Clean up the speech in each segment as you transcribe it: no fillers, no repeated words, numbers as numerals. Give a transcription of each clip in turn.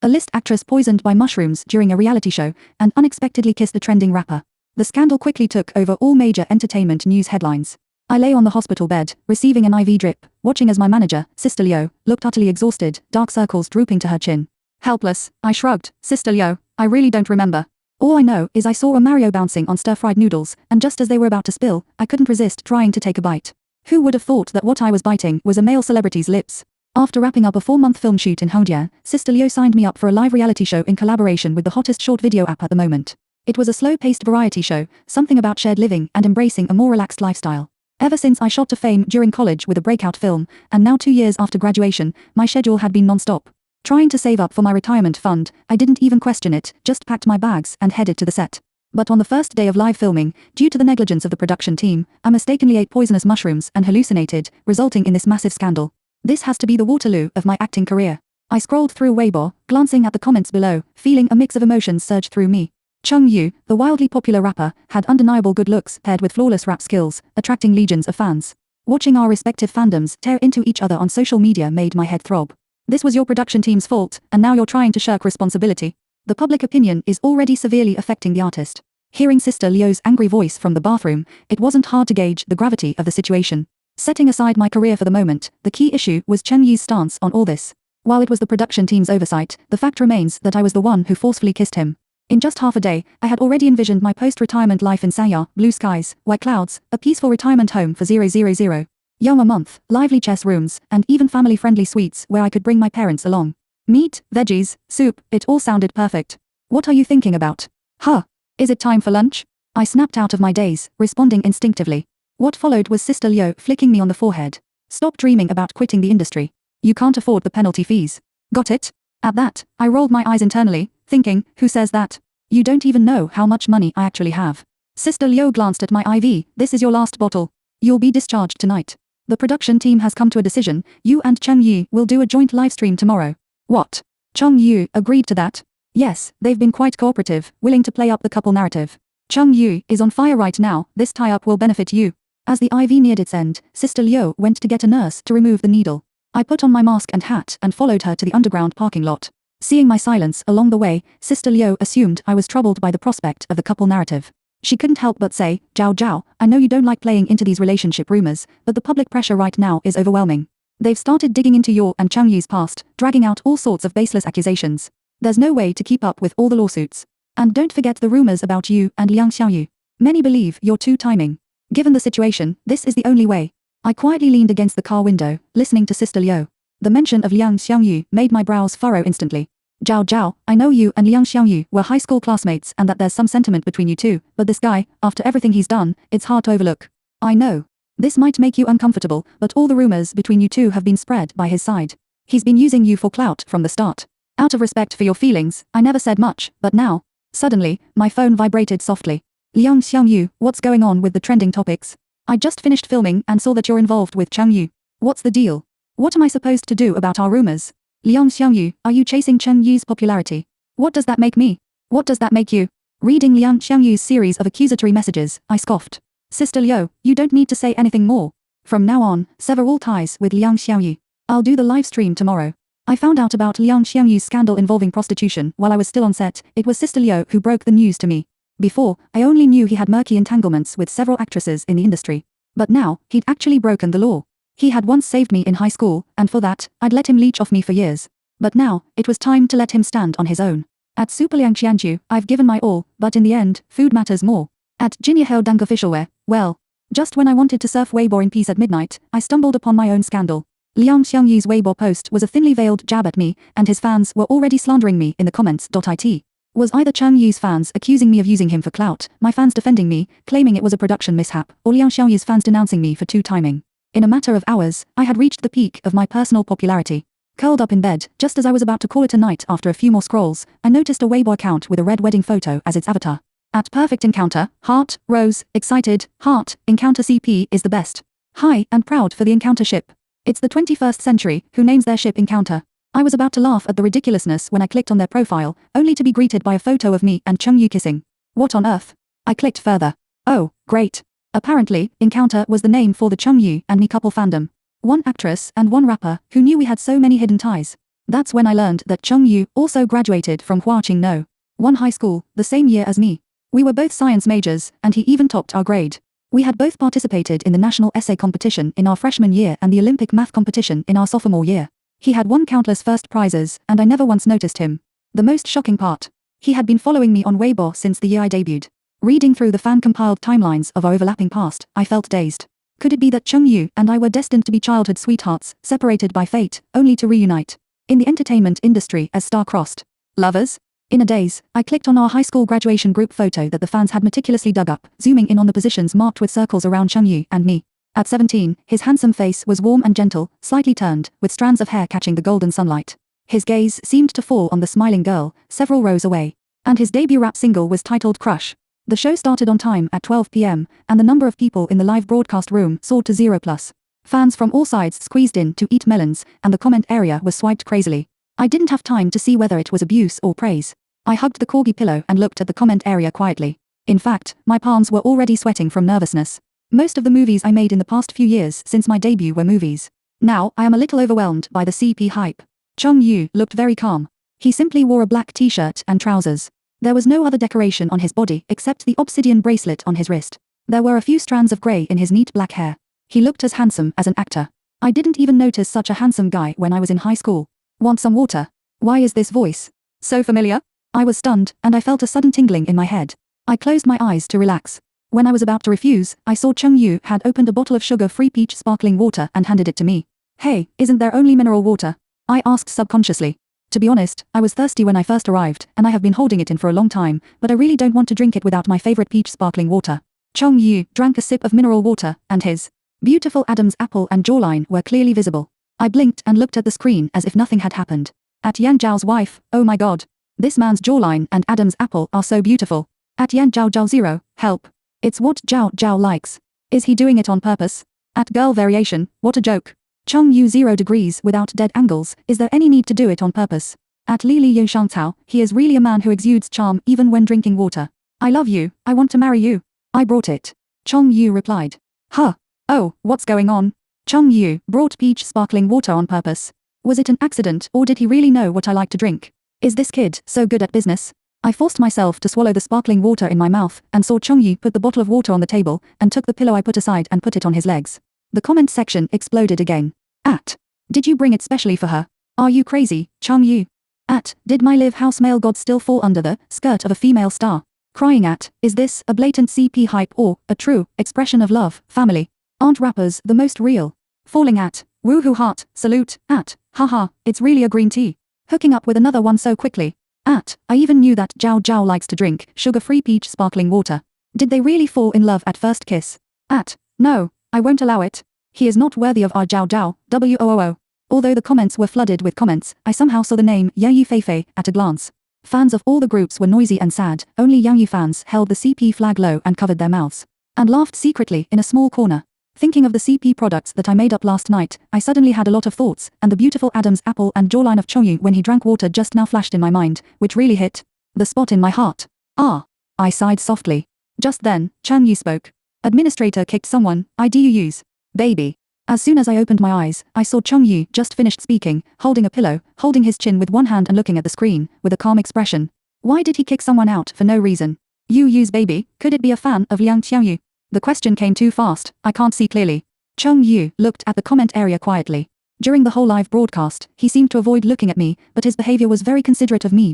A-list actress poisoned by mushrooms during a reality show and unexpectedly kissed a trending rapper. The scandal quickly took over all major entertainment news headlines. I lay on the hospital bed, receiving an IV drip, watching as my manager, Sister Leo, looked utterly exhausted, dark circles drooping to her chin. Helpless, I shrugged. Sister Leo, I really don't remember. All I know is I saw a Mario bouncing on stir-fried noodles, and just as they were about to spill, I couldn't resist trying to take a bite. Who would have thought that what I was biting was a male celebrity's lips? After wrapping up a 4-month film shoot in Hongdian, Sister Leo signed me up for a live reality show in collaboration with the hottest short video app at the moment. It was a slow-paced variety show, something about shared living and embracing a more relaxed lifestyle. Ever since I shot to fame during college with a breakout film, and now 2 years after graduation, my schedule had been non-stop. Trying to save up for my retirement fund, I didn't even question it, just packed my bags and headed to the set. But on the first day of live filming, due to the negligence of the production team, I mistakenly ate poisonous mushrooms and hallucinated, resulting in this massive scandal. This has to be the Waterloo of my acting career. I scrolled through Weibo, glancing at the comments below, feeling a mix of emotions surge through me. Chung Yu, the wildly popular rapper, had undeniable good looks paired with flawless rap skills, attracting legions of fans. Watching our respective fandoms tear into each other on social media made my head throb. This was your production team's fault, and now you're trying to shirk responsibility. The public opinion is already severely affecting the artist. Hearing Sister Leo's angry voice from the bathroom, it wasn't hard to gauge the gravity of the situation. Setting aside my career for the moment, the key issue was Chen Yu's stance on all this. While it was the production team's oversight, the fact remains that I was the one who forcefully kissed him. In just half a day, I had already envisioned my post-retirement life in Sanya, blue skies, white clouds, a peaceful retirement home for 000. Young a month, lively chess rooms, and even family-friendly suites where I could bring my parents along. Meat, veggies, soup, it all sounded perfect. What are you thinking about? Huh? Is it time for lunch? I snapped out of my daze, responding instinctively. What followed was Sister Leo flicking me on the forehead. Stop dreaming about quitting the industry. You can't afford the penalty fees. Got it? At that, I rolled my eyes internally, thinking, who says that? You don't even know how much money I actually have. Sister Leo glanced at my IV. This is your last bottle. You'll be discharged tonight. The production team has come to a decision. You and Chen Yu will do a joint live stream tomorrow. What? Chung Yu agreed to that? Yes, they've been quite cooperative, willing to play up the couple narrative. Chung Yu is on fire right now. This tie-up will benefit you. As the IV neared its end, Sister Leo went to get a nurse to remove the needle. I put on my mask and hat and followed her to the underground parking lot. Seeing my silence along the way, Sister Leo assumed I was troubled by the prospect of the couple narrative. She couldn't help but say, Zhao Zhao, I know you don't like playing into these relationship rumors, but the public pressure right now is overwhelming. They've started digging into your and Chung Yu's past, dragging out all sorts of baseless accusations. There's no way to keep up with all the lawsuits. And don't forget the rumors about you and Liang Xiaoyu. Many believe you're two-timing. Given the situation, this is the only way. I quietly leaned against the car window, listening to Sister Leo. The mention of Liang Xiaoyu made my brows furrow instantly. Zhao Zhao, I know you and Liang Xiaoyu were high school classmates and that there's some sentiment between you two, but this guy, after everything he's done, it's hard to overlook. I know. This might make you uncomfortable, but all the rumors between you two have been spread by his side. He's been using you for clout from the start. Out of respect for your feelings, I never said much, but now. Suddenly, my phone vibrated softly. Liang Xiaoyu, what's going on with the trending topics? I just finished filming and saw that you're involved with Chung Yu. What's the deal? What am I supposed to do about our rumors? Liang Xiaoyu, are you chasing Chen Yu's popularity? What does that make me? What does that make you? Reading Liang Xiaoyu's series of accusatory messages, I scoffed. Sister Leo, you don't need to say anything more. From now on, sever all ties with Liang Xiaoyu. I'll do the live stream tomorrow. I found out about Liang Xiaoyu's scandal involving prostitution while I was still on set. It was Sister Leo who broke the news to me. Before, I only knew he had murky entanglements with several actresses in the industry. But now, he'd actually broken the law. He had once saved me in high school, and for that, I'd let him leech off me for years. But now, it was time to let him stand on his own. At Super Liang Qianju, I've given my all, but in the end, food matters more. At Jinyaheo Dank Officialwear, well, just when I wanted to surf Weibo in peace at midnight, I stumbled upon my own scandal. Liang Xiaoyu's Weibo post was a thinly veiled jab at me, and his fans were already slandering me in the comments. It was either Chung Yu's fans accusing me of using him for clout, my fans defending me, claiming it was a production mishap, or Liang Xiaoyu's fans denouncing me for two-timing. In a matter of hours, I had reached the peak of my personal popularity. Curled up in bed, just as I was about to call it a night after a few more scrolls, I noticed a Weibo account with a red wedding photo as its avatar. At perfect encounter, heart, rose, excited, heart, encounter CP is the best. High and proud for the encounter ship. It's the 21st century, who names their ship Encounter. I was about to laugh at the ridiculousness when I clicked on their profile, only to be greeted by a photo of me and Chung Yu kissing. What on earth? I clicked further. Oh, great. Apparently, Encounter was the name for the Chung Yu and me couple fandom. One actress and one rapper who knew we had so many hidden ties. That's when I learned that Chung Yu also graduated from Huaqing one high school, the same year as me. We were both science majors, and he even topped our grade. We had both participated in the national essay competition in our freshman year and the Olympic math competition in our sophomore year. He had won countless first prizes, and I never once noticed him. The most shocking part. He had been following me on Weibo since the year I debuted. Reading through the fan-compiled timelines of our overlapping past, I felt dazed. Could it be that Chung Yu and I were destined to be childhood sweethearts, separated by fate, only to reunite? In the entertainment industry as star-crossed lovers? In a daze, I clicked on our high school graduation group photo that the fans had meticulously dug up, zooming in on the positions marked with circles around Chung Yu and me. At 17, his handsome face was warm and gentle, slightly turned, with strands of hair catching the golden sunlight. His gaze seemed to fall on the smiling girl, several rows away. And his debut rap single was titled Crush. The show started on time at 12 p.m., and the number of people in the live broadcast room soared to 0+. Fans from all sides squeezed in to eat melons, and the comment area was swiped crazily. I didn't have time to see whether it was abuse or praise. I hugged the corgi pillow and looked at the comment area quietly. In fact, my palms were already sweating from nervousness. Most of the movies I made in the past few years since my debut were movies. Now, I am a little overwhelmed by the CP hype. Chung Yu looked very calm. He simply wore a black t-shirt and trousers. There was no other decoration on his body except the obsidian bracelet on his wrist. There were a few strands of grey in his neat black hair. He looked as handsome as an actor. I didn't even notice such a handsome guy when I was in high school. Want some water? Why is this voice so familiar? I was stunned, and I felt a sudden tingling in my head. I closed my eyes to relax. When I was about to refuse, I saw Chung Yu had opened a bottle of sugar-free peach sparkling water and handed it to me. Hey, isn't there only mineral water? I asked subconsciously. To be honest, I was thirsty when I first arrived, and I have been holding it in for a long time, but I really don't want to drink it without my favorite peach sparkling water. Chung Yu drank a sip of mineral water, and his beautiful Adam's apple and jawline were clearly visible. I blinked and looked at the screen as if nothing had happened. At Yan Zhao's wife, oh my god. This man's jawline and Adam's apple are so beautiful. At Yan Zhao Zhao 0, help. It's what Zhao Zhao likes. Is he doing it on purpose? At girl variation, what a joke. Chung Yu 0 degrees without dead angles, is there any need to do it on purpose? At Li Li Yu Shangtao, he is really a man who exudes charm even when drinking water. I love you, I want to marry you. I brought it. Chung Yu replied. Huh. Oh, what's going on? Chung Yu brought peach sparkling water on purpose. Was it an accident or did he really know what I like to drink? Is this kid so good at business? I forced myself to swallow the sparkling water in my mouth and saw Chung Yu put the bottle of water on the table and took the pillow I put aside and put it on his legs. The comment section exploded again. At. Did you bring it specially for her? Are you crazy, Chung Yu? At. Did my live house male god still fall under the skirt of a female star? Crying at. Is this a blatant CP hype or a true expression of love, family? Aren't rappers the most real? Falling at. Woohoo heart, salute, at. Haha, it's really a green tea. Hooking up with another one so quickly. At. I even knew that Zhao Zhao likes to drink sugar-free peach sparkling water. Did they really fall in love at first kiss? At. No, I won't allow it. He is not worthy of our Zhao Zhao, WOOO. Although the comments were flooded with comments, I somehow saw the name Yang Yu Feifei at a glance. Fans of all the groups were noisy and sad, only Yang Yu fans held the CP flag low and covered their mouths. And laughed secretly in a small corner. Thinking of the CP products that I made up last night, I suddenly had a lot of thoughts, and the beautiful Adam's apple and jawline of Chung Yu when he drank water just now flashed in my mind, which really hit the spot in my heart. Ah. I sighed softly. Just then, Chung Yu spoke. Administrator kicked someone, IDUUs. Baby. As soon as I opened my eyes, I saw Chung Yu just finished speaking, holding a pillow, holding his chin with one hand and looking at the screen, with a calm expression. Why did he kick someone out for no reason? Yu's baby, could it be a fan of Liang Xiaoyu? The question came too fast, I can't see clearly. Chung Yu looked at the comment area quietly. During the whole live broadcast, he seemed to avoid looking at me, but his behavior was very considerate of me.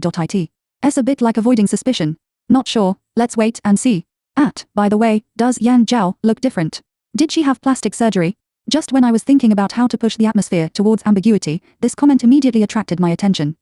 It's a bit like avoiding suspicion. Not sure, let's wait and see. At, by the way, does Yan Zhao look different? Did she have plastic surgery? Just when I was thinking about how to push the atmosphere towards ambiguity, this comment immediately attracted my attention.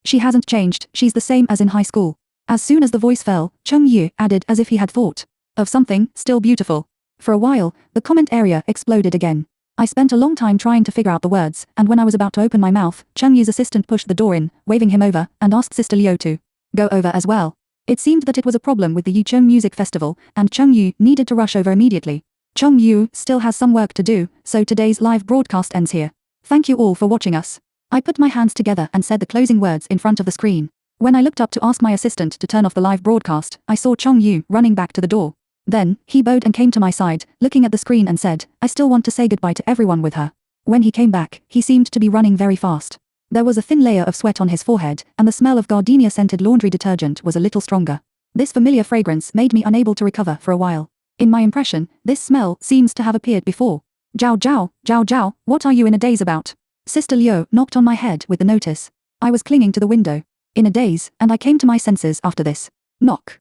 She hasn't changed, she's the same as in high school. As soon as the voice fell, Chung Yu added as if he had thought of something still beautiful. For a while, the comment area exploded again. I spent a long time trying to figure out the words, and when I was about to open my mouth, Chung Yu's assistant pushed the door in, waving him over, and asked Sister Liu to go over as well. It seemed that it was a problem with the Yicheng Music Festival, and Chung Yu needed to rush over immediately. Chung Yu still has some work to do, so today's live broadcast ends here. Thank you all for watching us. I put my hands together and said the closing words in front of the screen. When I looked up to ask my assistant to turn off the live broadcast, I saw Chung Yu running back to the door. Then, he bowed and came to my side, looking at the screen and said, I still want to say goodbye to everyone with her. When he came back, he seemed to be running very fast. There was a thin layer of sweat on his forehead, and the smell of gardenia-scented laundry detergent was a little stronger. This familiar fragrance made me unable to recover for a while. In my impression, this smell seems to have appeared before. Zhao Zhao, Zhao Zhao, what are you in a daze about? Sister Liu knocked on my head with the notice. I was clinging to the window. In a daze, and I came to my senses after this. Knock.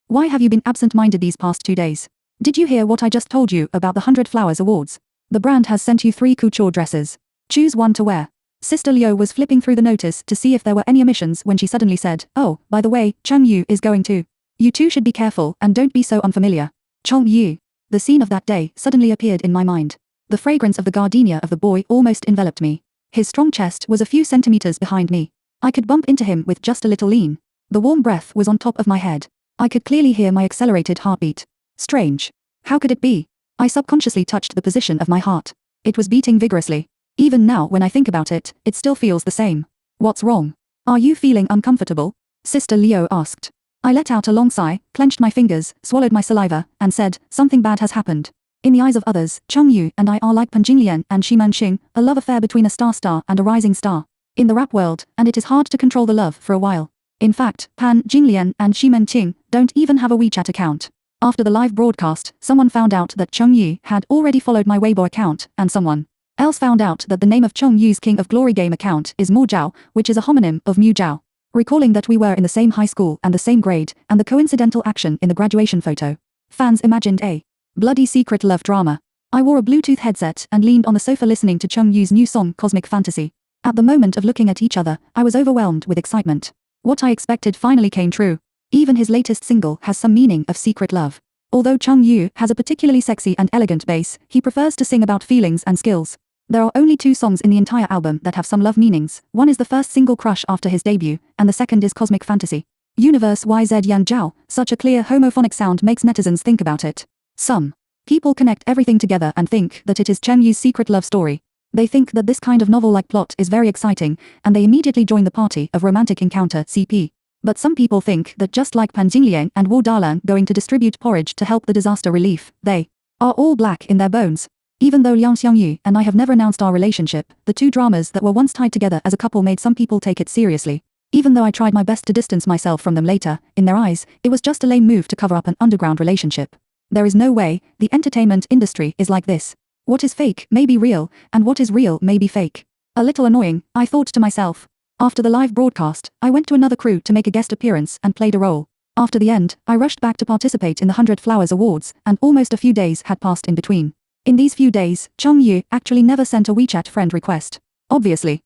Why have you been absent-minded these past 2 days? Did you hear what I just told you about the 100 Flowers Awards? The brand has sent you 3 couture dresses. Choose one to wear. Sister Liu was flipping through the notice to see if there were any omissions when she suddenly said, "Oh, by the way, Cheng Yu is going too. You two should be careful and don't be so unfamiliar." Cheng Yu. The scene of that day suddenly appeared in my mind. The fragrance of the gardenia of the boy almost enveloped me. His strong chest was a few centimeters behind me. I could bump into him with just a little lean. The warm breath was on top of my head. I could clearly hear my accelerated heartbeat. Strange. How could it be? I subconsciously touched the position of my heart. It was beating vigorously. Even now when I think about it, it still feels the same. What's wrong? Are you feeling uncomfortable? Sister Liu asked. I let out a long sigh, clenched my fingers, swallowed my saliva, and said, something bad has happened. In the eyes of others, Cheng Yu and I are like Pan Jinglian and Shiman Qing, a love affair between a star and a rising star. In the rap world, and it is hard to control the love for a while. In fact, Pan Jinglian and Shiman Qing don't even have a WeChat account. After the live broadcast, someone found out that Cheng Yu had already followed my Weibo account, and someone else found out that the name of Cheng Yu's King of Glory game account is Mo Zhao, which is a homonym of Mu Zhao. Recalling that we were in the same high school and the same grade, and the coincidental action in the graduation photo, fans imagined a bloody secret love drama. I wore a Bluetooth headset and leaned on the sofa listening to Cheng Yu's new song Cosmic Fantasy. At the moment of looking at each other, I was overwhelmed with excitement. What I expected finally came true. Even his latest single has some meaning of secret love. Although Cheng Yu has a particularly sexy and elegant bass, he prefers to sing about feelings and skills. There are only 2 songs in the entire album that have some love meanings. One is the first single Crush after his debut, and the second is Cosmic Fantasy. Universe YZ Yan Zhao, such a clear homophonic sound makes netizens think about it. Some people connect everything together and think that it is Cheng Yu's secret love story. They think that this kind of novel-like plot is very exciting, and they immediately join the party of romantic encounter CP. But some people think that just like Pan Jingliang and Wu Dalang going to distribute porridge to help the disaster relief, they are all black in their bones. Even though Liang Xiangyu and I have never announced our relationship, the 2 dramas that were once tied together as a couple made some people take it seriously. Even though I tried my best to distance myself from them later, in their eyes, it was just a lame move to cover up an underground relationship. There is no way the entertainment industry is like this. What is fake may be real, and what is real may be fake. A little annoying, I thought to myself. After the live broadcast, I went to another crew to make a guest appearance and played a role. After the end, I rushed back to participate in the 100 Flowers Awards, and almost a few days had passed in between. In these few days, Cheng Yu actually never sent a WeChat friend request. Obviously.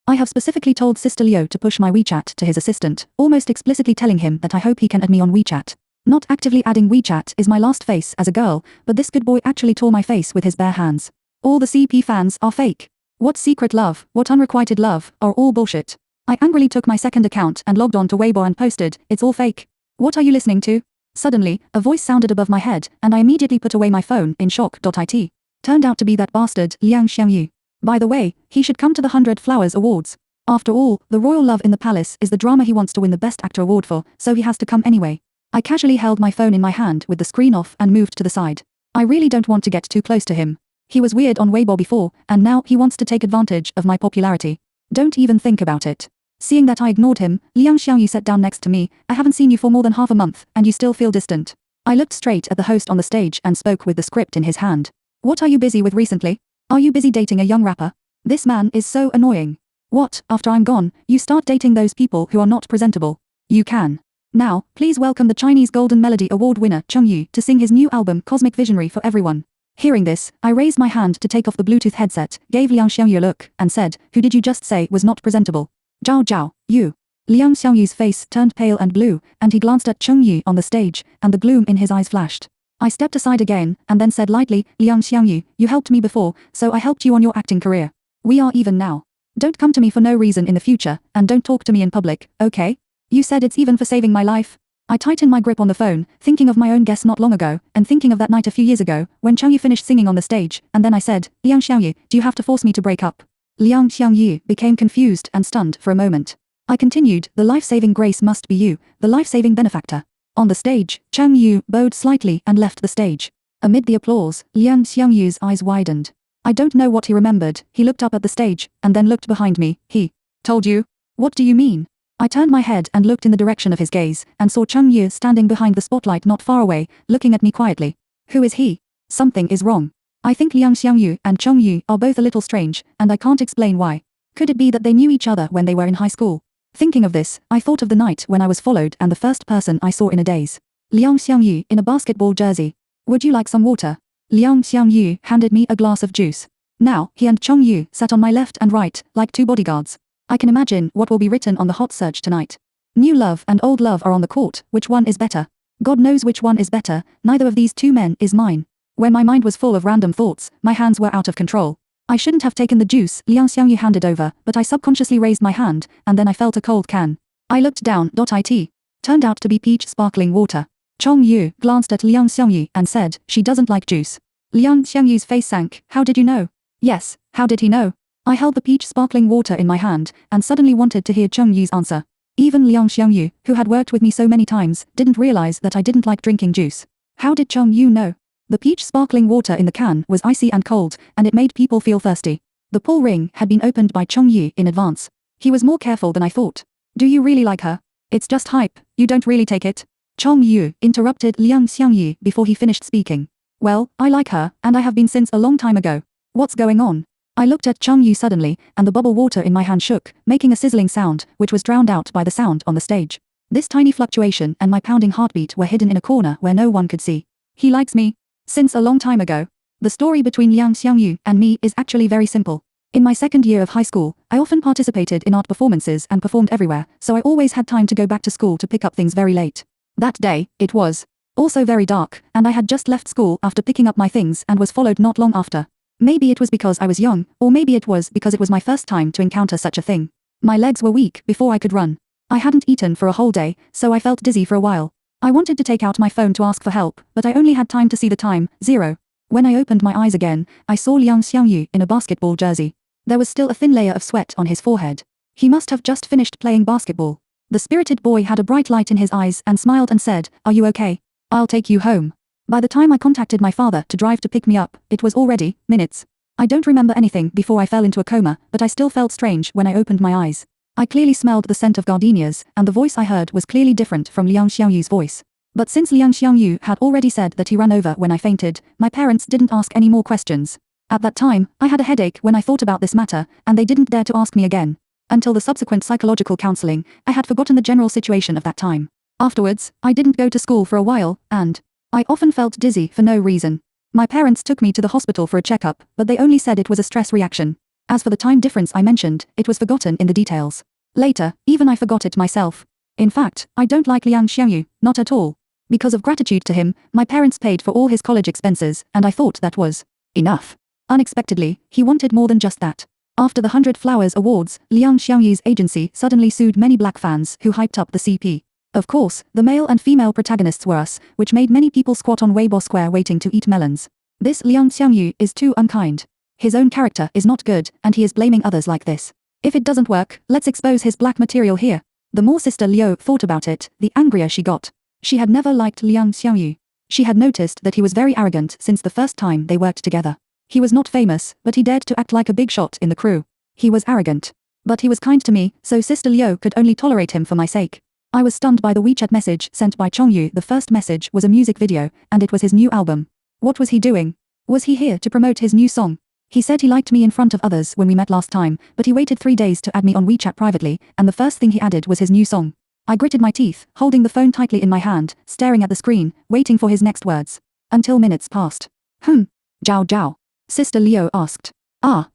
I have specifically told Sister Liu to push my WeChat to his assistant, almost explicitly telling him that I hope he can add me on WeChat. Not actively adding WeChat is my last face as a girl, but this good boy actually tore my face with his bare hands. All the CP fans are fake. What secret love, what unrequited love, are all bullshit. I angrily took my second account and logged on to Weibo and posted, "It's all fake. What are you listening to?" Suddenly, a voice sounded above my head, and I immediately put away my phone in shock. It turned out to be that bastard, Liang Xiangyu. By the way, he should come to the 100 Flowers Awards. After all, the royal love in the palace is the drama he wants to win the Best Actor award for, so he has to come anyway. I casually held my phone in my hand with the screen off and moved to the side. I really don't want to get too close to him. He was weird on Weibo before, and now he wants to take advantage of my popularity. Don't even think about it. Seeing that I ignored him, Liang Xiangyu sat down next to me. "I haven't seen you for more than half a month, and you still feel distant." I looked straight at the host on the stage and spoke with the script in his hand. "What are you busy with recently? Are you busy dating a young rapper? This man is so annoying. What, after I'm gone, you start dating those people who are not presentable? You can. Now, please welcome the Chinese Golden Melody Award winner Cheng Yu to sing his new album Cosmic Visionary for everyone." Hearing this, I raised my hand to take off the Bluetooth headset, gave Liang Xiangyu a look, and said, "Who did you just say was not presentable?" "Zhao Zhao, you." Liang Xiangyu's face turned pale and blue, and he glanced at Cheng Yu on the stage, and the gloom in his eyes flashed. I stepped aside again, and then said lightly, "Liang Xiangyu, you helped me before, so I helped you on your acting career. We are even now. Don't come to me for no reason in the future, and don't talk to me in public, okay? You said it's even for saving my life." I tightened my grip on the phone, thinking of my own guess not long ago, and thinking of that night a few years ago, when Cheng Yu finished singing on the stage, and then I said, "Liang Xiangyu, do you have to force me to break up?" Liang Xiangyu became confused and stunned for a moment. I continued, "The life-saving grace must be you, the life-saving benefactor." On the stage, Cheng Yu bowed slightly and left the stage. Amid the applause, Liang Xiangyu's eyes widened. I don't know what he remembered. He looked up at the stage, and then looked behind me. He told you? What do you mean? I turned my head and looked in the direction of his gaze, and saw Chung Yu standing behind the spotlight not far away, looking at me quietly. Who is he? Something is wrong. I think Liang Xiangyu and Chung Yu are both a little strange, and I can't explain why. Could it be that they knew each other when they were in high school? Thinking of this, I thought of the night when I was followed and the first person I saw in a daze. Liang Xiangyu in a basketball jersey. Would you like some water? Liang Xiangyu handed me a glass of juice. Now, he and Chung Yu sat on my left and right, like two bodyguards. I can imagine what will be written on the hot search tonight. New love and old love are on the court, which one is better? God knows which one is better, neither of these two men is mine. When my mind was full of random thoughts, my hands were out of control. I shouldn't have taken the juice Liang Xiangyu handed over, but I subconsciously raised my hand, and then I felt a cold can. I looked down. It turned out to be peach sparkling water. Chung Yu glanced at Liang Xiangyu and said, she doesn't like juice. Liang Xiangyu's face sank. How did you know? Yes, how did he know? I held the peach sparkling water in my hand, and suddenly wanted to hear Chung Yu's answer. Even Liang Xiangyu, who had worked with me so many times, didn't realize that I didn't like drinking juice. How did Chung Yu know? The peach sparkling water in the can was icy and cold, and it made people feel thirsty. The pull ring had been opened by Chung Yu in advance. He was more careful than I thought. Do you really like her? It's just hype, you don't really take it? Chung Yu interrupted Liang Xiangyu before he finished speaking. Well, I like her, and I have been since a long time ago. What's going on? I looked at Chung Yu suddenly, and the bubble water in my hand shook, making a sizzling sound, which was drowned out by the sound on the stage. This tiny fluctuation and my pounding heartbeat were hidden in a corner where no one could see. He likes me. Since a long time ago. The story between Liang Xiangyu and me is actually very simple. In my second year of high school, I often participated in art performances and performed everywhere, so I always had time to go back to school to pick up things very late. That day, it was also very dark, and I had just left school after picking up my things and was followed not long after. Maybe it was because I was young, or maybe it was because it was my first time to encounter such a thing. My legs were weak before I could run. I hadn't eaten for a whole day, so I felt dizzy for a while. I wanted to take out my phone to ask for help, but I only had time to see the time, 0. When I opened my eyes again, I saw Liang Xiangyu in a basketball jersey. There was still a thin layer of sweat on his forehead. He must have just finished playing basketball. The spirited boy had a bright light in his eyes and smiled and said, "Are you okay? I'll take you home." By the time I contacted my father to drive to pick me up, it was already minutes. I don't remember anything before I fell into a coma, but I still felt strange when I opened my eyes. I clearly smelled the scent of gardenias, and the voice I heard was clearly different from Liang Xiangyu's voice. But since Liang Xiangyu had already said that he ran over when I fainted, my parents didn't ask any more questions. At that time, I had a headache when I thought about this matter, and they didn't dare to ask me again. Until the subsequent psychological counseling, I had forgotten the general situation of that time. Afterwards, I didn't go to school for a while, and I often felt dizzy for no reason. My parents took me to the hospital for a checkup, but they only said it was a stress reaction. As for the time difference I mentioned, it was forgotten in the details. Later, even I forgot it myself. In fact, I don't like Liang Xiangyu, not at all. Because of gratitude to him, my parents paid for all his college expenses, and I thought that was enough. Unexpectedly, he wanted more than just that. After the 100 Flowers Awards, Liang Xiangyu's agency suddenly sued many black fans who hyped up the CP. Of course, the male and female protagonists were us, which made many people squat on Weibo Square waiting to eat melons. This Liang Xiangyu is too unkind. His own character is not good, and he is blaming others like this. If it doesn't work, let's expose his black material here. The more Sister Liu thought about it, the angrier she got. She had never liked Liang Xiangyu. She had noticed that he was very arrogant since the first time they worked together. He was not famous, but he dared to act like a big shot in the crew. He was arrogant. But he was kind to me, so Sister Liu could only tolerate him for my sake. I was stunned by the WeChat message sent by Chongyu. The first message was a music video, and it was his new album. What was he doing? Was he here to promote his new song? He said he liked me in front of others when we met last time, but he waited 3 days to add me on WeChat privately, and the first thing he added was his new song. I gritted my teeth, holding the phone tightly in my hand, staring at the screen, waiting for his next words. Until minutes passed. Zhao Zhao. Sister Liu asked.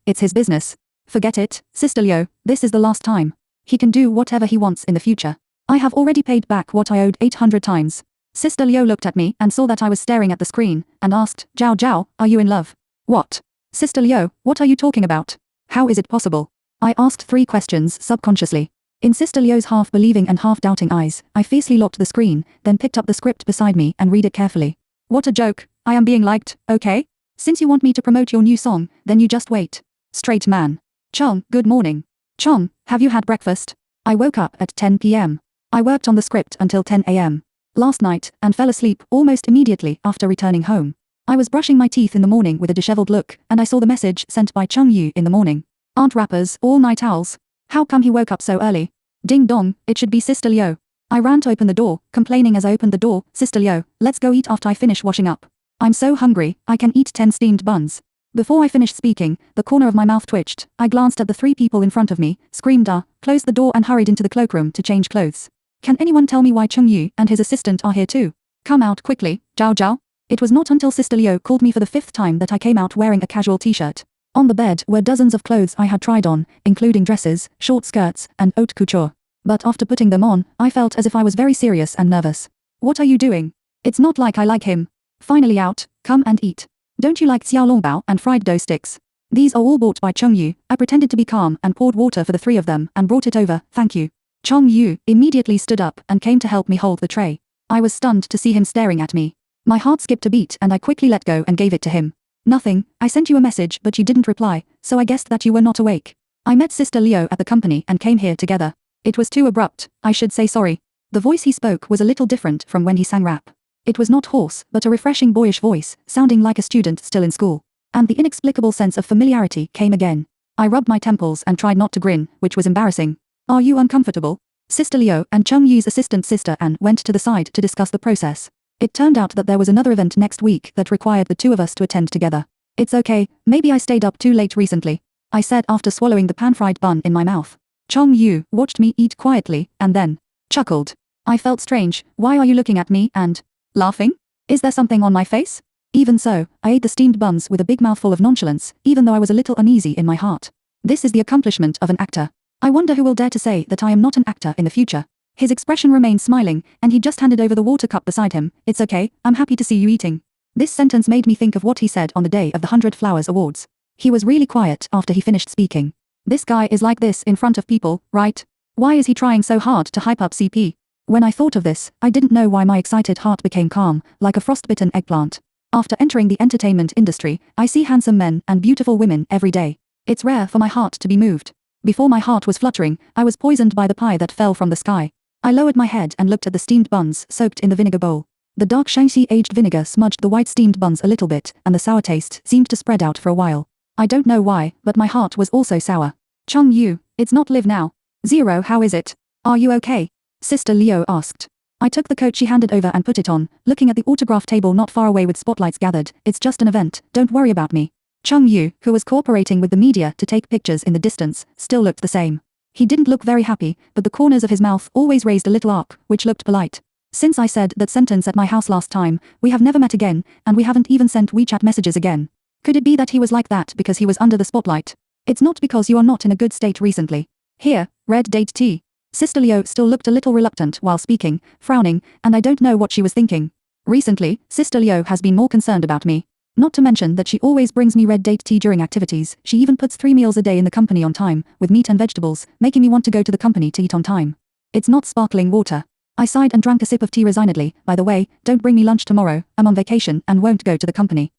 It's his business. Forget it, Sister Liu, this is the last time. He can do whatever he wants in the future. I have already paid back what I owed 800 times. Sister Liu looked at me and saw that I was staring at the screen, and asked, Zhao Zhao, are you in love? What? Sister Liu, what are you talking about? How is it possible? I asked 3 questions subconsciously. In Sister Liu's half-believing and half-doubting eyes, I fiercely locked the screen, then picked up the script beside me and read it carefully. What a joke, I am being liked, okay? Since you want me to promote your new song, then you just wait. Straight man. Chong, good morning. Chong, have you had breakfast? I woke up at 10 p.m. I worked on the script until 10 a.m. last night, and fell asleep almost immediately after returning home. I was brushing my teeth in the morning with a disheveled look, and I saw the message sent by Chung Yu in the morning. Aren't rappers all night owls? How come he woke up so early? Ding dong, it should be Sister Liu. I ran to open the door, complaining as I opened the door, Sister Liu, let's go eat after I finish washing up. I'm so hungry, I can eat 10 steamed buns. Before I finished speaking, the corner of my mouth twitched. I glanced at the 3 people in front of me, screamed closed the door and hurried into the cloakroom to change clothes. Can anyone tell me why Chung Yu and his assistant are here too? Come out quickly, Zhao Zhao. It was not until Sister Liu called me for the 5th time that I came out wearing a casual t-shirt. On the bed were dozens of clothes I had tried on, including dresses, short skirts, and haute couture. But after putting them on, I felt as if I was very serious and nervous. What are you doing? It's not like I like him. Finally out, come and eat. Don't you like xiaolongbao and fried dough sticks? These are all bought by Chung Yu. I pretended to be calm and poured water for the 3 of them and brought it over, thank you. Chung Yu immediately stood up and came to help me hold the tray. I was stunned to see him staring at me. My heart skipped a beat and I quickly let go and gave it to him. Nothing, I sent you a message but you didn't reply, so I guessed that you were not awake. I met Sister Liu at the company and came here together. It was too abrupt, I should say sorry. The voice he spoke was a little different from when he sang rap. It was not hoarse, but a refreshing boyish voice, sounding like a student still in school. And the inexplicable sense of familiarity came again. I rubbed my temples and tried not to grin, which was embarrassing. Are you uncomfortable? Sister Liu and Chung Yu's assistant Sister Anne went to the side to discuss the process. It turned out that there was another event next week that required the 2 of us to attend together. It's okay, maybe I stayed up too late recently, I said after swallowing the pan-fried bun in my mouth. Chung Yu watched me eat quietly, and then chuckled. I felt strange. Why are you looking at me and laughing? Is there something on my face? Even so, I ate the steamed buns with a big mouthful of nonchalance, even though I was a little uneasy in my heart. This is the accomplishment of an actor. I wonder who will dare to say that I am not an actor in the future. His expression remained smiling, and he just handed over the water cup beside him. It's okay, I'm happy to see you eating. This sentence made me think of what he said on the day of the 100 Flowers Awards. He was really quiet after he finished speaking. This guy is like this in front of people, right? Why is he trying so hard to hype up CP? When I thought of this, I didn't know why my excited heart became calm, like a frostbitten eggplant. After entering the entertainment industry, I see handsome men and beautiful women every day. It's rare for my heart to be moved. Before my heart was fluttering, I was poisoned by the pie that fell from the sky. I lowered my head and looked at the steamed buns soaked in the vinegar bowl. The dark Shanxi aged vinegar smudged the white steamed buns a little bit, and the sour taste seemed to spread out for a while. I don't know why, but my heart was also sour. Chung Yu, it's not live now. 0, how is it? Are you okay? Sister Liu asked. I took the coat she handed over and put it on, looking at the autograph table not far away with spotlights gathered. It's just an event, don't worry about me. Chung Yu, who was cooperating with the media to take pictures in the distance, still looked the same. He didn't look very happy, but the corners of his mouth always raised a little arc, which looked polite. Since I said that sentence at my house last time, we have never met again, and we haven't even sent WeChat messages again. Could it be that he was like that because he was under the spotlight? It's not because you are not in a good state recently. Here, red date tea. Sister Liu still looked a little reluctant while speaking, frowning, and I don't know what she was thinking. Recently, Sister Liu has been more concerned about me. Not to mention that she always brings me red date tea during activities. She even puts 3 meals a day in the company on time, with meat and vegetables, making me want to go to the company to eat on time. It's not sparkling water. I sighed and drank a sip of tea resignedly. By the way, don't bring me lunch tomorrow, I'm on vacation and won't go to the company.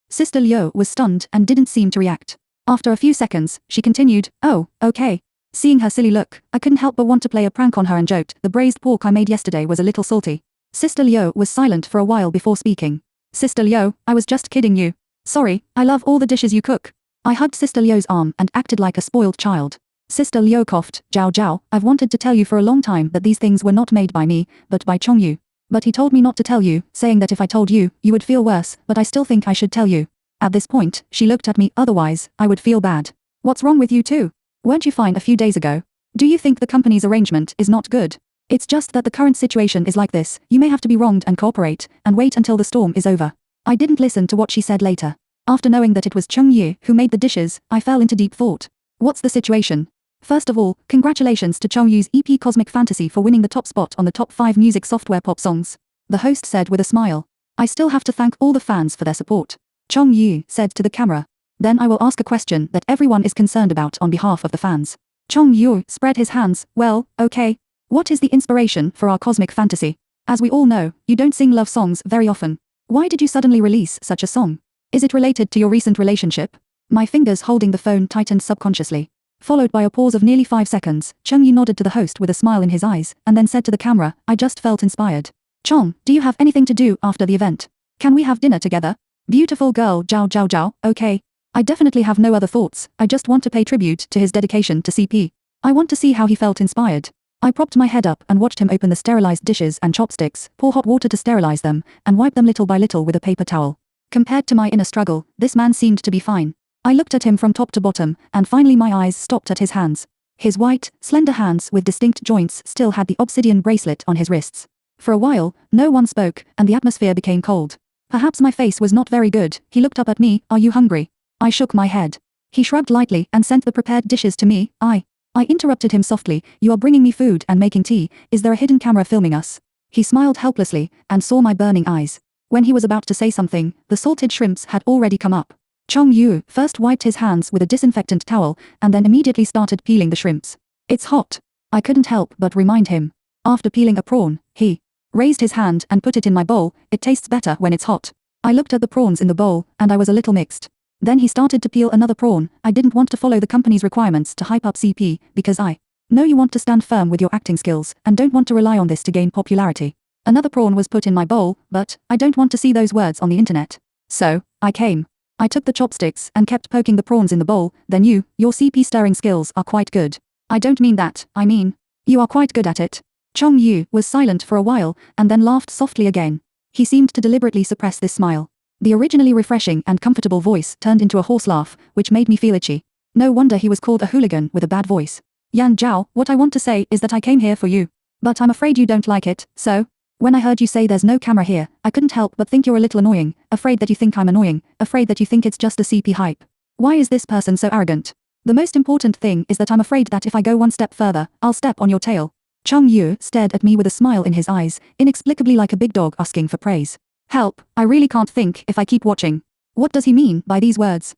Sister Liu was stunned and didn't seem to react. After a few seconds, she continued, oh, okay. Seeing her silly look, I couldn't help but want to play a prank on her and joked, the braised pork I made yesterday was a little salty. Sister Liu was silent for a while before speaking. Sister Liu, I was just kidding you. Sorry, I love all the dishes you cook. I hugged Sister Liu's arm and acted like a spoiled child. Sister Liu coughed, Zhao Zhao, I've wanted to tell you for a long time that these things were not made by me, but by Chung Yu. But he told me not to tell you, saying that if I told you, you would feel worse, but I still think I should tell you. At this point, she looked at me, otherwise, I would feel bad. What's wrong with you too? Weren't you fine a few days ago? Do you think the company's arrangement is not good? It's just that the current situation is like this, you may have to be wronged and cooperate, and wait until the storm is over. I didn't listen to what she said later. After knowing that it was Chung Yu who made the dishes, I fell into deep thought. What's the situation? First of all, congratulations to Chung Yu's EP Cosmic Fantasy for winning the top spot on the top 5 music software pop songs. The host said with a smile. I still have to thank all the fans for their support. Chung Yu said to the camera. Then I will ask a question that everyone is concerned about on behalf of the fans. Chung Yu spread his hands, well, okay. What is the inspiration for our Cosmic Fantasy? As we all know, you don't sing love songs very often. Why did you suddenly release such a song? Is it related to your recent relationship? My fingers holding the phone tightened subconsciously. Followed by a pause of nearly 5 seconds, Chung Yu nodded to the host with a smile in his eyes, and then said to the camera, I just felt inspired. Chong, do you have anything to do after the event? Can we have dinner together? Beautiful girl, Zhao Zhao Zhao, okay. I definitely have no other thoughts, I just want to pay tribute to his dedication to CP. I want to see how he felt inspired. I propped my head up and watched him open the sterilized dishes and chopsticks, pour hot water to sterilize them, and wipe them little by little with a paper towel. Compared to my inner struggle, this man seemed to be fine. I looked at him from top to bottom, and finally my eyes stopped at his hands. His white, slender hands with distinct joints still had the obsidian bracelet on his wrists. For a while, no one spoke, and the atmosphere became cold. Perhaps my face was not very good. He looked up at me. Are you hungry? I shook my head. He shrugged lightly and sent the prepared dishes to me. I interrupted him softly. You are bringing me food and making tea. Is there a hidden camera filming us? He smiled helplessly and saw my burning eyes. When he was about to say something, the salted shrimps had already come up. Chong Yu first wiped his hands with a disinfectant towel and then immediately started peeling the shrimps. It's hot. I couldn't help but remind him. After peeling a prawn, he raised his hand and put it in my bowl. It tastes better when it's hot. I looked at the prawns in the bowl and I was a little mixed. Then he started to peel another prawn. I didn't want to follow the company's requirements to hype up CP, because I know you want to stand firm with your acting skills and don't want to rely on this to gain popularity. Another prawn was put in my bowl, but I don't want to see those words on the internet. So, I came. I took the chopsticks and kept poking the prawns in the bowl. Then your CP stirring skills are quite good. I don't mean that, I mean, you are quite good at it. Chong Yu was silent for a while and then laughed softly again. He seemed to deliberately suppress this smile. The originally refreshing and comfortable voice turned into a hoarse laugh, which made me feel itchy. No wonder he was called a hooligan with a bad voice. Yan Zhao, what I want to say is that I came here for you. But I'm afraid you don't like it, so? When I heard you say there's no camera here, I couldn't help but think you're a little annoying, afraid that you think I'm annoying, afraid that you think it's just a CP hype. Why is this person so arrogant? The most important thing is that I'm afraid that if I go one step further, I'll step on your tail. Chong Yu stared at me with a smile in his eyes, inexplicably like a big dog asking for praise. Help, I really can't think if I keep watching. What does he mean by these words?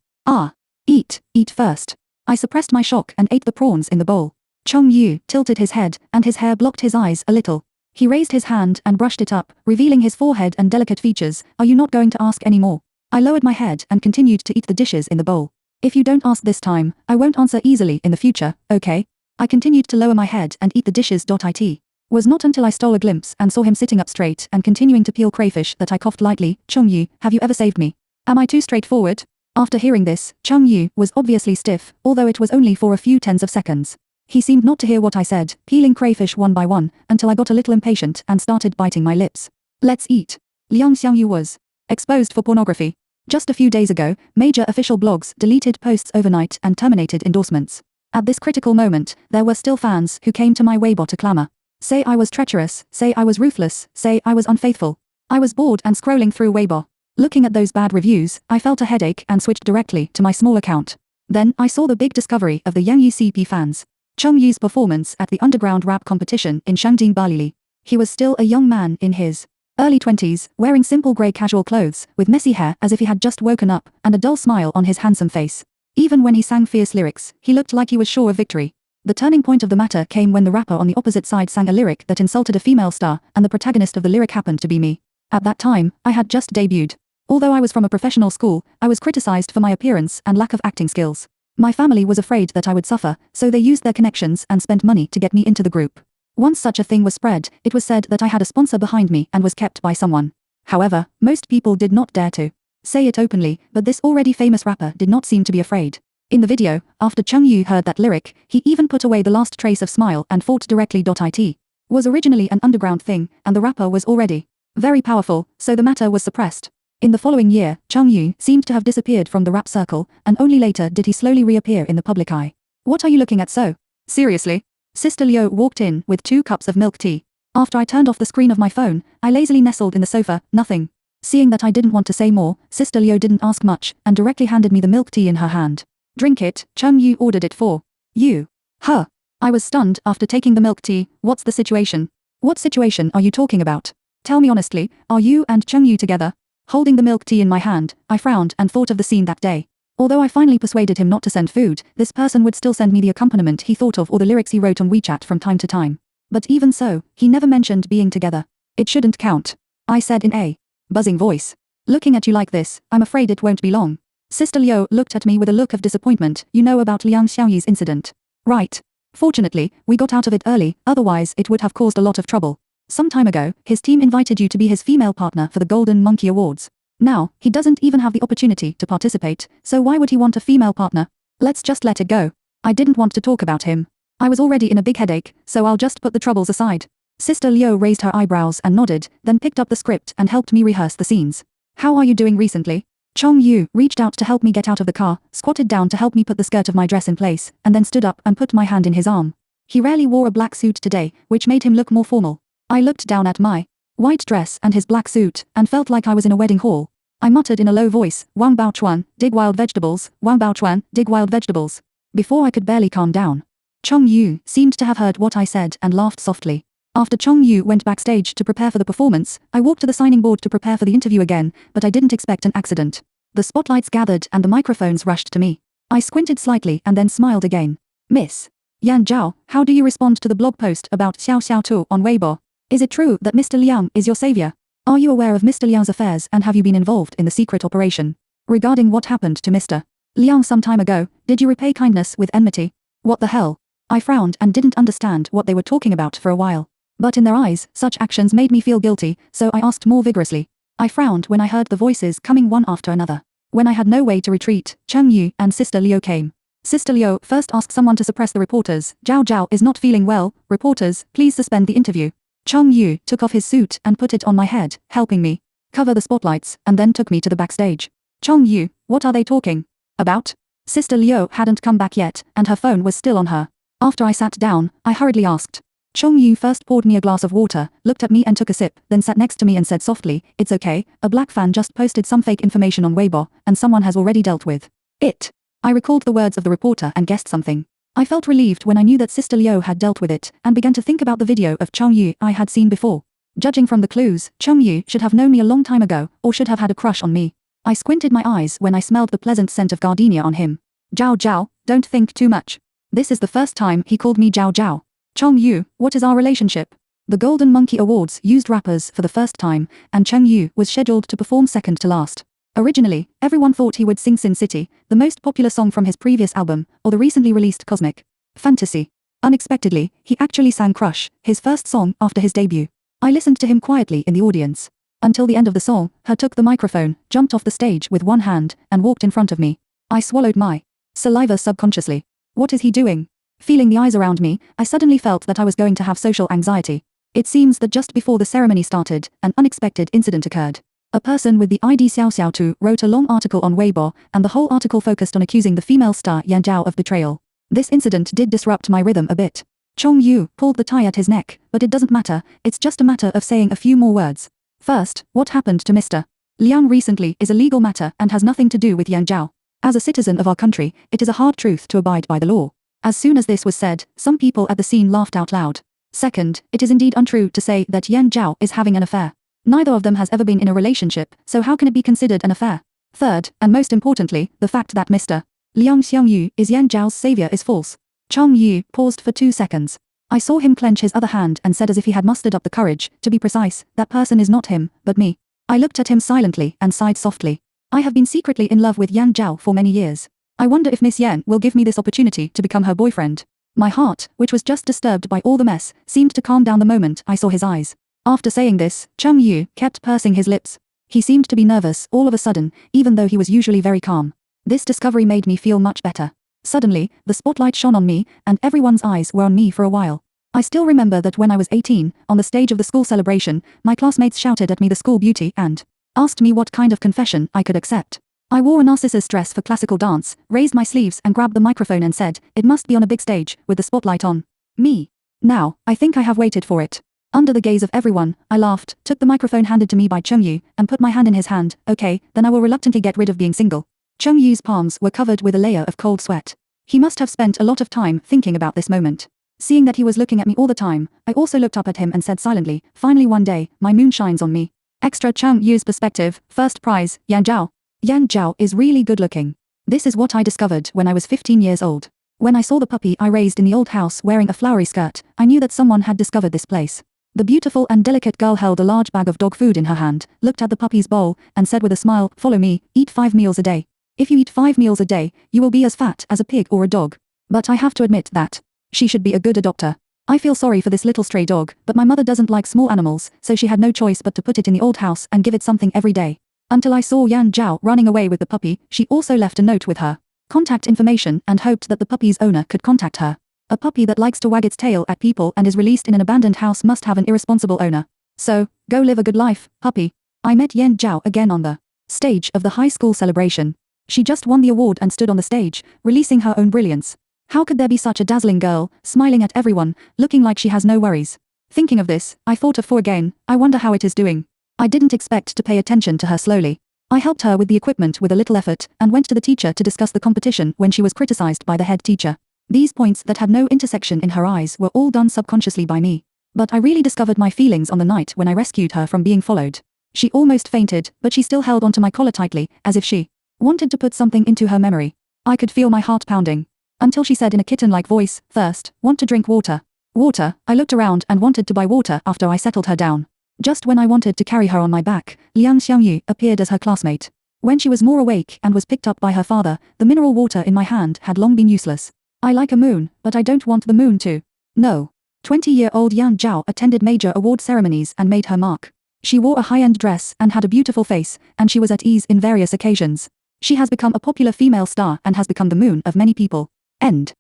Eat first. I suppressed my shock and ate the prawns in the bowl. Chong Yu tilted his head, and his hair blocked his eyes a little. He raised his hand and brushed it up, revealing his forehead and delicate features. Are you not going to ask any more? I lowered my head and continued to eat the dishes in the bowl. If you don't ask this time, I won't answer easily in the future, okay? I continued to lower my head and eat the dishes. It was not until I stole a glimpse and saw him sitting up straight and continuing to peel crayfish that I coughed lightly. Chong Yu, have you ever saved me? Am I too straightforward? After hearing this, Chong Yu was obviously stiff, although it was only for a few tens of seconds. He seemed not to hear what I said, peeling crayfish one by one, until I got a little impatient and started biting my lips. Let's eat. Liang Xiangyu was exposed for pornography. Just a few days ago, major official blogs deleted posts overnight and terminated endorsements. At this critical moment, there were still fans who came to my Weibo to clamor. Say I was treacherous, say I was ruthless, say I was unfaithful. I was bored and scrolling through Weibo. Looking at those bad reviews, I felt a headache and switched directly to my small account. Then I saw the big discovery of the Yang Yu CP fans. Chong Yu's performance at the underground rap competition in Shangjing Balili. He was still a young man in his early 20s, wearing simple grey casual clothes, with messy hair as if he had just woken up, and a dull smile on his handsome face. Even when he sang fierce lyrics, he looked like he was sure of victory. The turning point of the matter came when the rapper on the opposite side sang a lyric that insulted a female star, and the protagonist of the lyric happened to be me. At that time, I had just debuted. Although I was from a professional school, I was criticized for my appearance and lack of acting skills. My family was afraid that I would suffer, so they used their connections and spent money to get me into the group. Once such a thing was spread, it was said that I had a sponsor behind me and was kept by someone. However, most people did not dare to say it openly, but this already famous rapper did not seem to be afraid. In the video, after Chong Yu heard that lyric, he even put away the last trace of smile and fought directly. It was originally an underground thing, and the rapper was already very powerful, so the matter was suppressed. In the following year, Chong Yu seemed to have disappeared from the rap circle, and only later did he slowly reappear in the public eye. What are you looking at so? Seriously? Sister Liu walked in with 2 cups of milk tea. After I turned off the screen of my phone, I lazily nestled in the sofa, nothing. Seeing that I didn't want to say more, Sister Liu didn't ask much, and directly handed me the milk tea in her hand. Drink it, Chong Yu ordered it for you. Huh. I was stunned after taking the milk tea. What's the situation? What situation are you talking about? Tell me honestly, are you and Chong Yu together? Holding the milk tea in my hand, I frowned and thought of the scene that day. Although I finally persuaded him not to send food, this person would still send me the accompaniment he thought of or the lyrics he wrote on WeChat from time to time. But even so, he never mentioned being together. It shouldn't count, I said in a buzzing voice. Looking at you like this, I'm afraid it won't be long. Sister Liu looked at me with a look of disappointment. You know about Liang Xiaoyi's incident, right? Fortunately, we got out of it early, otherwise it would have caused a lot of trouble. Some time ago, his team invited you to be his female partner for the Golden Monkey Awards. Now, he doesn't even have the opportunity to participate, so why would he want a female partner? Let's just let it go. I didn't want to talk about him. I was already in a big headache, so I'll just put the troubles aside. Sister Liu raised her eyebrows and nodded, then picked up the script and helped me rehearse the scenes. How are you doing recently? Chong Yu reached out to help me get out of the car, squatted down to help me put the skirt of my dress in place, and then stood up and put my hand in his arm. He rarely wore a black suit today, which made him look more formal. I looked down at my white dress and his black suit, and felt like I was in a wedding hall. I muttered in a low voice, Wang Bao Chuan, dig wild vegetables, Wang Bao Chuan, dig wild vegetables. Before I could barely calm down. Chong Yu seemed to have heard what I said and laughed softly. After Chong Yu went backstage to prepare for the performance, I walked to the signing board to prepare for the interview again, but I didn't expect an accident. The spotlights gathered and the microphones rushed to me. I squinted slightly and then smiled again. Miss Yan Zhao, how do you respond to the blog post about Xiao Xiao Tu on Weibo? Is it true that Mr. Liang is your savior? Are you aware of Mr. Liang's affairs and have you been involved in the secret operation? Regarding what happened to Mr. Liang some time ago, did you repay kindness with enmity? What the hell? I frowned and didn't understand what they were talking about for a while. But in their eyes, such actions made me feel guilty, so I asked more vigorously. I frowned when I heard the voices coming one after another. When I had no way to retreat, Cheng Yu and Sister Liu came. Sister Liu first asked someone to suppress the reporters. Zhao Zhao is not feeling well, reporters, please suspend the interview. Cheng Yu took off his suit and put it on my head, helping me cover the spotlights, and then took me to the backstage. Cheng Yu, what are they talking about? Sister Liu hadn't come back yet, and her phone was still on her. After I sat down, I hurriedly asked. Chong Yu first poured me a glass of water, looked at me and took a sip, then sat next to me and said softly, it's okay, a black fan just posted some fake information on Weibo, and someone has already dealt with it. I recalled the words of the reporter and guessed something. I felt relieved when I knew that Sister Liu had dealt with it, and began to think about the video of Chong Yu I had seen before. Judging from the clues, Chong Yu should have known me a long time ago, or should have had a crush on me. I squinted my eyes when I smelled the pleasant scent of gardenia on him. Zhao Zhao, don't think too much. This is the first time he called me Zhao Zhao. Chong Yu, what is our relationship? The Golden Monkey Awards used rappers for the first time, and Chong Yu was scheduled to perform second to last. Originally, everyone thought he would sing Sin City, the most popular song from his previous album, or the recently released Cosmic Fantasy. Unexpectedly, he actually sang Crush, his first song after his debut. I listened to him quietly in the audience. Until the end of the song, he took the microphone, jumped off the stage with one hand, and walked in front of me. I swallowed my saliva subconsciously. What is he doing? Feeling the eyes around me, I suddenly felt that I was going to have social anxiety. It seems that just before the ceremony started, an unexpected incident occurred. A person with the ID Xiao Xiao Tu wrote a long article on Weibo, and the whole article focused on accusing the female star Yan Zhao of betrayal. This incident did disrupt my rhythm a bit. Chong Yu pulled the tie at his neck, but it doesn't matter, it's just a matter of saying a few more words. First, what happened to Mr. Liang recently is a legal matter and has nothing to do with Yan Zhao. As a citizen of our country, it is a hard truth to abide by the law. As soon as this was said, some people at the scene laughed out loud. Second, it is indeed untrue to say that Yan Zhao is having an affair. Neither of them has ever been in a relationship, so how can it be considered an affair? Third, and most importantly, the fact that Mr. Liang Xiangyu is Yan Zhao's savior is false. Chong Yu paused for 2 seconds. I saw him clench his other hand and said as if he had mustered up the courage, to be precise, that person is not him, but me. I looked at him silently and sighed softly. I have been secretly in love with Yan Zhao for many years. I wonder if Miss Yan will give me this opportunity to become her boyfriend. My heart, which was just disturbed by all the mess, seemed to calm down the moment I saw his eyes. After saying this, Cheng Yu kept pursing his lips. He seemed to be nervous all of a sudden, even though he was usually very calm. This discovery made me feel much better. Suddenly, the spotlight shone on me, and everyone's eyes were on me for a while. I still remember that when I was 18, on the stage of the school celebration, my classmates shouted at me the school beauty and asked me what kind of confession I could accept. I wore a narcissus dress for classical dance, raised my sleeves and grabbed the microphone and said, it must be on a big stage, with the spotlight on me. Now, I think I have waited for it. Under the gaze of everyone, I laughed, took the microphone handed to me by Cheng Yu, and put my hand in his hand. Okay, then I will reluctantly get rid of being single. Cheng Yu's palms were covered with a layer of cold sweat. He must have spent a lot of time thinking about this moment. Seeing that he was looking at me all the time, I also looked up at him and said silently, finally one day, my moon shines on me. Extra Cheng Yu's perspective, first prize, Yan Zhao. Yan Zhao is really good looking. This is what I discovered when I was 15 years old. When I saw the puppy I raised in the old house wearing a flowery skirt, I knew that someone had discovered this place. The beautiful and delicate girl held a large bag of dog food in her hand, looked at the puppy's bowl, and said with a smile, follow me, eat 5 meals a day. If you eat 5 meals a day, you will be as fat as a pig or a dog. But I have to admit that she should be a good adopter. I feel sorry for this little stray dog, but my mother doesn't like small animals, so she had no choice but to put it in the old house and give it something every day. Until I saw Yan Zhao running away with the puppy, she also left a note with her contact information and hoped that the puppy's owner could contact her. A puppy that likes to wag its tail at people and is released in an abandoned house must have an irresponsible owner. So, go live a good life, puppy. I met Yan Zhao again on the stage of the high school celebration. She just won the award and stood on the stage, releasing her own brilliance. How could there be such a dazzling girl, smiling at everyone, looking like she has no worries? Thinking of this, I thought of Fu again. I wonder how it is doing. I didn't expect to pay attention to her slowly. I helped her with the equipment with a little effort, and went to the teacher to discuss the competition when she was criticized by the head teacher. These points that had no intersection in her eyes were all done subconsciously by me. But I really discovered my feelings on the night when I rescued her from being followed. She almost fainted, but she still held onto my collar tightly, as if she wanted to put something into her memory. I could feel my heart pounding. Until she said in a kitten-like voice, "Thirst, want to drink water." Water. I looked around and wanted to buy water after I settled her down. Just when I wanted to carry her on my back, Liang Xiangyu appeared as her classmate. When she was more awake and was picked up by her father, the mineral water in my hand had long been useless. I like a moon, but I don't want the moon to. No. 20-year-old Yan Zhao attended major award ceremonies and made her mark. She wore a high-end dress and had a beautiful face, and she was at ease in various occasions. She has become a popular female star and has become the moon of many people. End.